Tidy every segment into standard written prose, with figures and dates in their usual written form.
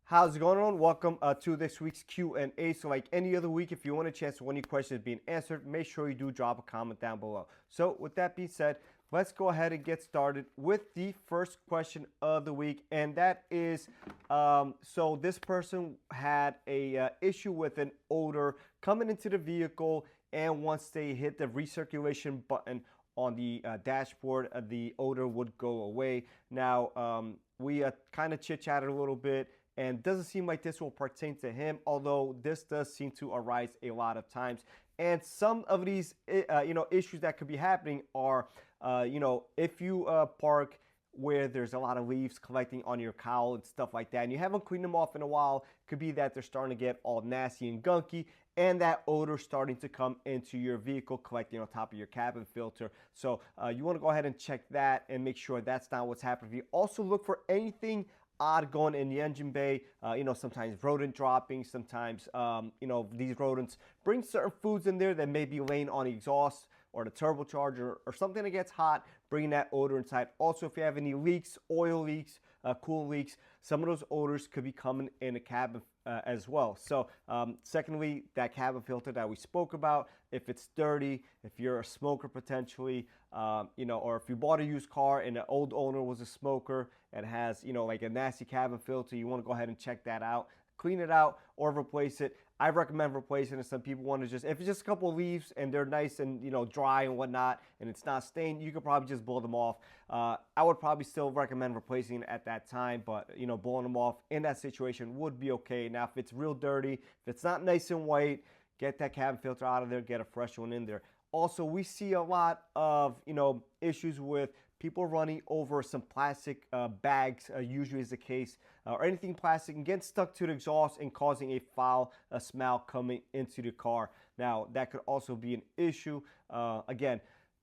How's it going on? Welcome to this week's Q&A. So like any other week, if you want a chance to one of your questions being answered, make sure you do drop a comment down below. So with that being said, let's go ahead and get started with the first question of the week. And that is, so this person had a issue with an odor coming into the vehicle, and once they hit the recirculation button on the dashboard, the odor would go away. Now, we kind of chit-chatted a little bit, and doesn't seem like this will pertain to him, although this does seem to arise a lot of times. And some of these, issues that could be happening are, if you park where there's a lot of leaves collecting on your cowl and stuff like that, and you haven't cleaned them off in a while, it could be that they're starting to get all nasty and gunky, and that odor starting to come into your vehicle, collecting on top of your cabin filter. So you want to go ahead and check that and make sure that's not what's happening. You also look for anything odd going in the engine bay, sometimes rodent droppings, sometimes, these rodents bring certain foods in there that may be laying on the exhaust or the turbocharger or something that gets hot, bringing that odor inside. Also, if you have any leaks, oil leaks, coolant leaks, some of those odors could be coming in the cabin as well. So secondly, that cabin filter that we spoke about, if it's dirty, if you're a smoker potentially, or if you bought a used car and the old owner was a smoker and has, like a nasty cabin filter, you want to go ahead and check that out, clean it out or replace it. I recommend replacing it. Some people want to if it's just a couple of leaves and they're nice and dry and whatnot and it's not stained, you could probably just blow them off. I would probably still recommend replacing it at that time, but blowing them off in that situation would be okay. Now if it's real dirty, if it's not nice and white, get that cabin filter out of there, get a fresh one in there. Also, we see a lot of issues with people running over some plastic bags, usually is the case, or anything plastic, and getting stuck to the exhaust and causing a foul smell coming into the car. Now, that could also be an issue. Again,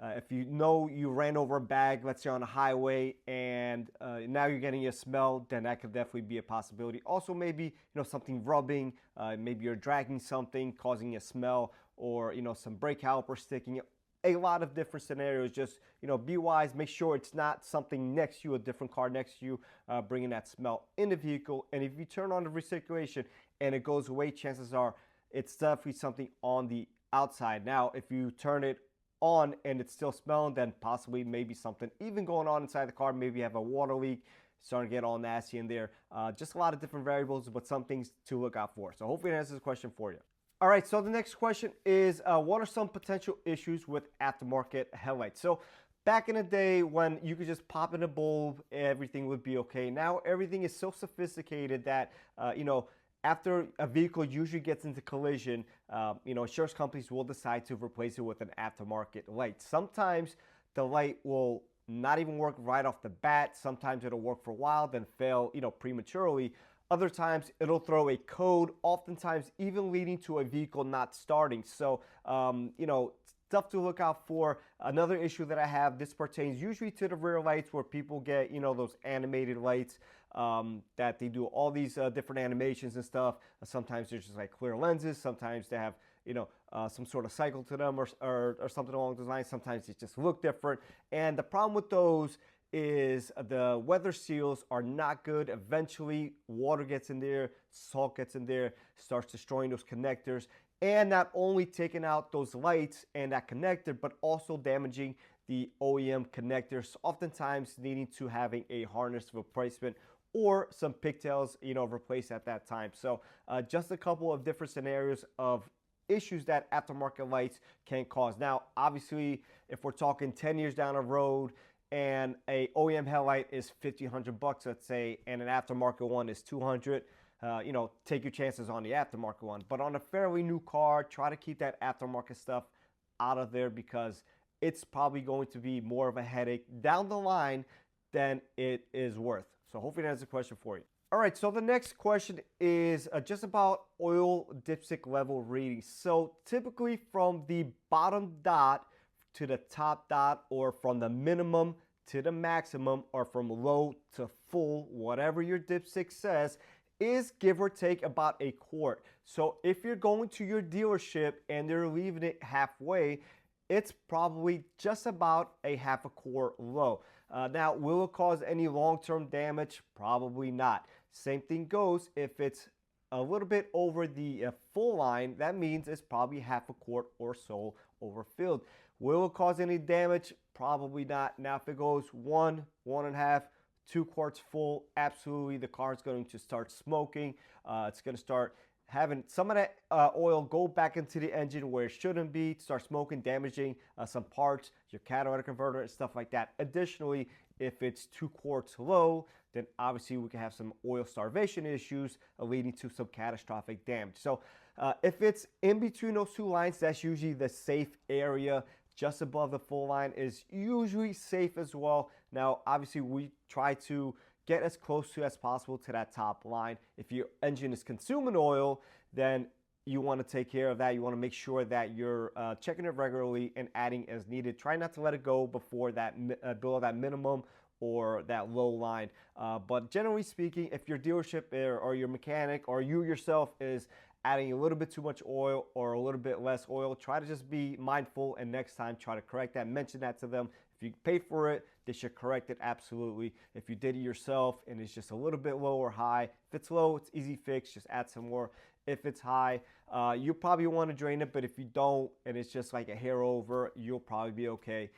if you ran over a bag, let's say on a highway, and now you're getting a smell, then that could definitely be a possibility. Also, maybe something rubbing, maybe you're dragging something, causing a smell, or some brake caliper sticking. A lot of different scenarios. Just be wise, make sure it's not something next to you, a different car next to you, bringing that smell in the vehicle. And if you turn on the recirculation and it goes away, chances are it's definitely something on the outside. Now if you turn it on and it's still smelling, then possibly maybe something even going on inside the car. Maybe you have a water leak, starting to get all nasty in there. Just a lot of different variables, but some things to look out for. So hopefully that answers the question for you. All right, so the next question is, what are some potential issues with aftermarket headlights? So back in the day when you could just pop in a bulb, everything would be okay. Now everything is so sophisticated that, after a vehicle usually gets into collision, insurance companies will decide to replace it with an aftermarket light. Sometimes the light will not even work right off the bat. Sometimes it'll work for a while, then fail, prematurely. Other times it'll throw a code, oftentimes even leading to a vehicle not starting. So, stuff to look out for. Another issue that I have, this pertains usually to the rear lights where people get, those animated lights that they do all these different animations and stuff. Sometimes they're just like clear lenses. Sometimes they have, some sort of cycle to them or something along those lines. Sometimes they just look different. And the problem with those is the weather seals are not good. Eventually water gets in there, salt gets in there, starts destroying those connectors, and not only taking out those lights and that connector, but also damaging the OEM connectors, oftentimes needing to having a harness replacement or some pigtails replaced at that time. So just a couple of different scenarios of issues that aftermarket lights can cause. Now obviously if we're talking 10 years down the road and a OEM headlight is $1,500, let's say, and an aftermarket one is $200, take your chances on the aftermarket one. But on a fairly new car, try to keep that aftermarket stuff out of there because it's probably going to be more of a headache down the line than it is worth. So hopefully that's a question for you. All right, so the next question is just about oil dipstick level readings. So typically from the bottom dot to the top dot, or from the minimum to the maximum, or from low to full, whatever your dipstick says, is give or take about a quart. So if you're going to your dealership and they're leaving it halfway, it's probably just about a half a quart low. Now, will it cause any long-term damage? Probably not. Same thing goes if it's a little bit over the full line. That means it's probably half a quart or so overfilled. Will it cause any damage? Probably not. Now, if it goes 1.5, 2 quarts full, absolutely, the car is going to start smoking. It's going to start having some of that oil go back into the engine where it shouldn't be, start smoking, damaging some parts, your catalytic converter and stuff like that. Additionally, if it's 2 quarts low, then obviously we can have some oil starvation issues leading to some catastrophic damage. So if it's in between those two lines, that's usually the safe area. Just above the full line is usually safe as well. Now, obviously, we try to get as close to as possible to that top line. If your engine is consuming oil, then you want to take care of that. You want to make sure that you're checking it regularly and adding as needed. Try not to let it go before that below that minimum or that low line. But generally speaking, if your dealership or your mechanic or you yourself is adding a little bit too much oil or a little bit less oil, try to just be mindful, and next time try to correct that. Mention that to them. If you pay for it, they should correct it, absolutely. If you did it yourself and it's just a little bit low or high, if it's low, it's easy fix, just add some more. If it's high, you probably want to drain it, but if you don't and it's just like a hair over, you'll probably be okay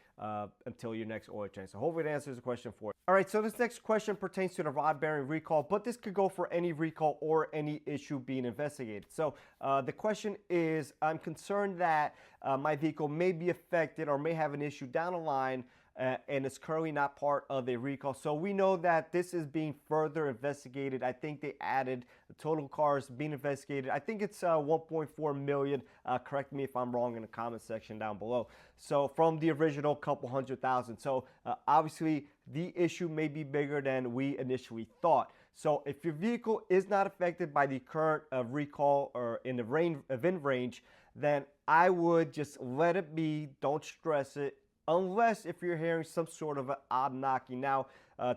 until your next oil change. So hopefully that answers the question for you. All right, so this next question pertains to the rod bearing recall, but this could go for any recall or any issue being investigated. So the question is, I'm concerned that my vehicle may be affected or may have an issue down the line, and it's currently not part of a recall. So we know that this is being further investigated. I think they added the total cars being investigated. I think it's 1.4 million. Correct me if I'm wrong in the comment section down below. So from the original couple 100,000. So obviously the issue may be bigger than we initially thought. So if your vehicle is not affected by the current recall or in the VIN range, then I would just let it be. Don't stress it. Unless if you're hearing some sort of an odd knocking. Now,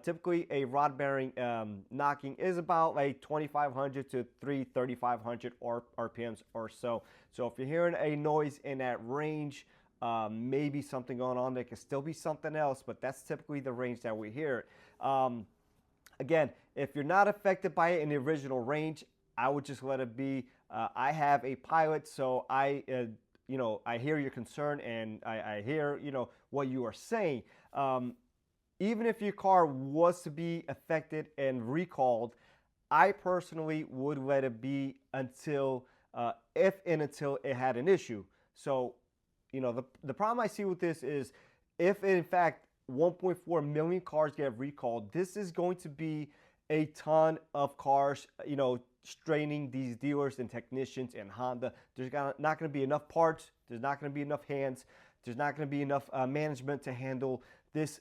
typically a rod bearing knocking is about like 2,500 to 3,500 RPMs or so. So if you're hearing a noise in that range, maybe something going on. There could still be something else, but that's typically the range that we hear. Again, if you're not affected by it in the original range, I would just let it be. I have a Pilot, so I hear your concern, and I hear, what you are saying. Even if your car was to be affected and recalled, I personally would let it be until, until it had an issue. So, the problem I see with this is if in fact 1.4 million cars get recalled, this is going to be a ton of cars, straining these dealers and technicians and Honda. There's not going to be enough parts. There's not going to be enough hands. There's not going to be enough management to handle this,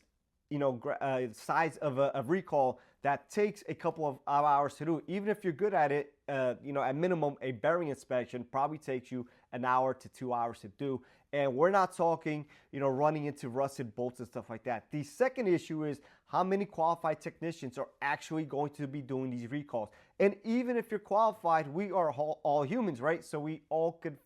size of a recall that takes a couple of hours to do. Even if you're good at it, at minimum, a bearing inspection probably takes you an hour to 2 hours to do. And we're not talking, running into rusted bolts and stuff like that. The second issue is how many qualified technicians are actually going to be doing these recalls. And even if you're qualified, we are all humans, right? So we all could,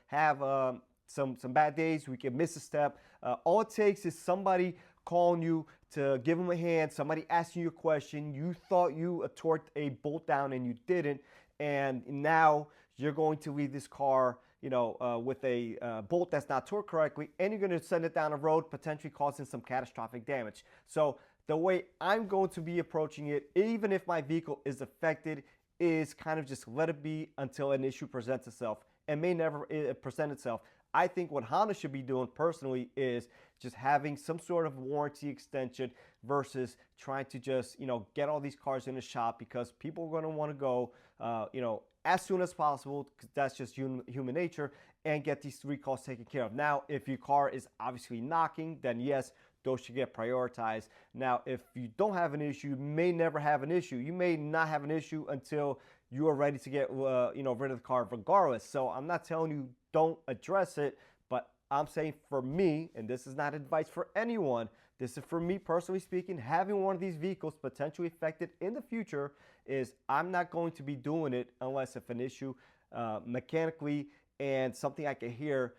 have some bad days. We can miss a step. All it takes is somebody calling you to give them a hand, somebody asking you a question. You thought you torqued a bolt down and you didn't. And now you're going to leave this car with a bolt that's not torqued correctly, and you're going to send it down the road, potentially causing some catastrophic damage. So the way I'm going to be approaching it, even if my vehicle is affected, is kind of just let it be until an issue presents itself, and may never present itself. I think what Honda should be doing personally is just having some sort of warranty extension versus trying to just, get all these cars in the shop, because people are going to want to go, as soon as possible, because that's just human nature, and get these recalls taken care of. Now, if your car is obviously knocking, then yes, those should get prioritized. Now, if you don't have an issue, you may never have an issue. You may not have an issue until you are ready to get, rid of the car regardless. So I'm not telling you don't address it, but I'm saying for me, and this is not advice for anyone, this is for me personally speaking, having one of these vehicles potentially affected in the future, is I'm not going to be doing it unless if an issue mechanically and something I can hear,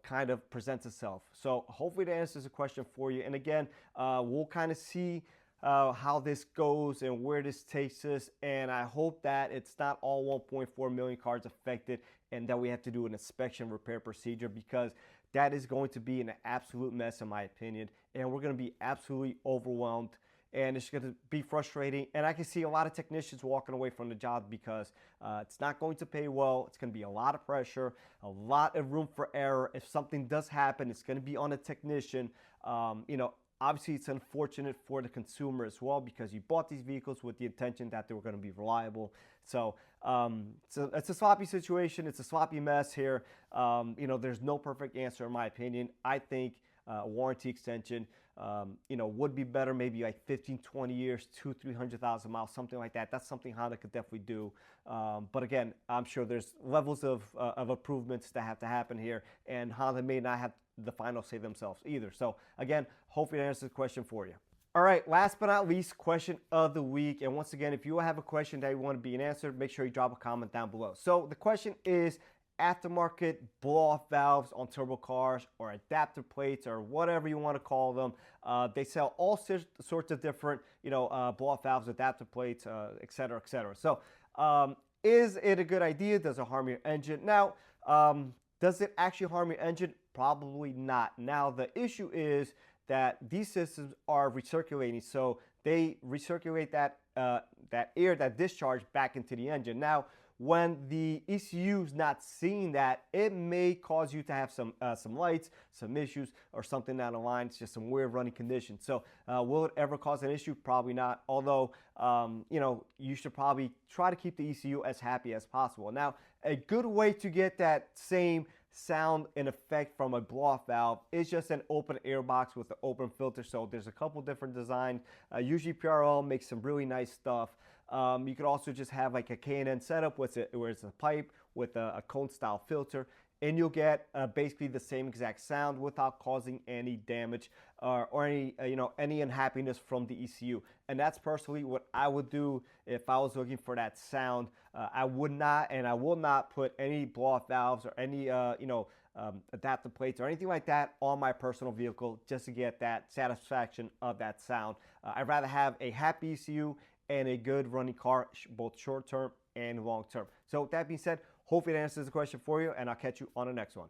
kind of presents itself. So hopefully that answers the question for you. And again, we'll kind of see how this goes and where this takes us. And I hope that it's not all 1.4 million cars affected and that we have to do an inspection repair procedure, because that is going to be an absolute mess in my opinion. And we're going to be absolutely overwhelmed. And it's going to be frustrating. And I can see a lot of technicians walking away from the job because it's not going to pay well. It's going to be a lot of pressure, a lot of room for error. If something does happen, it's going to be on a technician. Obviously, it's unfortunate for the consumer as well, because you bought these vehicles with the intention that they were going to be reliable. So it's a sloppy situation. It's a sloppy mess here. There's no perfect answer in my opinion. I think a warranty extension would be better, maybe like 15, 20 years, 300,000 miles, something like that. That's something Honda could definitely do. But again, I'm sure there's levels of improvements that have to happen here, and Honda may not have the final say themselves either. So again, hopefully that answers the question for you. All right, last but not least, question of the week. And once again, if you have a question that you want to be answered, make sure you drop a comment down below. So the question is, aftermarket blow-off valves on turbo cars, or adapter plates, or whatever you want to call them. They sell all sorts of different, blow-off valves, adapter plates, etc., etc. So is it a good idea? Does it harm your engine? Now, does it actually harm your engine? Probably not. Now, the issue is that these systems are recirculating, so they recirculate that air, that discharge, back into the engine. Now, when the ECU is not seeing that, it may cause you to have some lights, some issues, or something down the line. It's just some weird running conditions. So will it ever cause an issue? Probably not. Although, you should probably try to keep the ECU as happy as possible. Now, a good way to get that same sound and effect from a blow-off valve is just an open air box with an open filter. So there's a couple different designs. Usually PRL makes some really nice stuff. You could also just have like a K&N setup where it's a pipe with a cone style filter, and you'll get basically the same exact sound without causing any damage or any unhappiness from the ECU. And that's personally what I would do if I was looking for that sound. I would not, and I will not put any blow-off valves or any adapter plates or anything like that on my personal vehicle just to get that satisfaction of that sound. I'd rather have a happy ECU and a good running car, both short term and long term. So with that being said, hopefully that answers the question for you, and I'll catch you on the next one.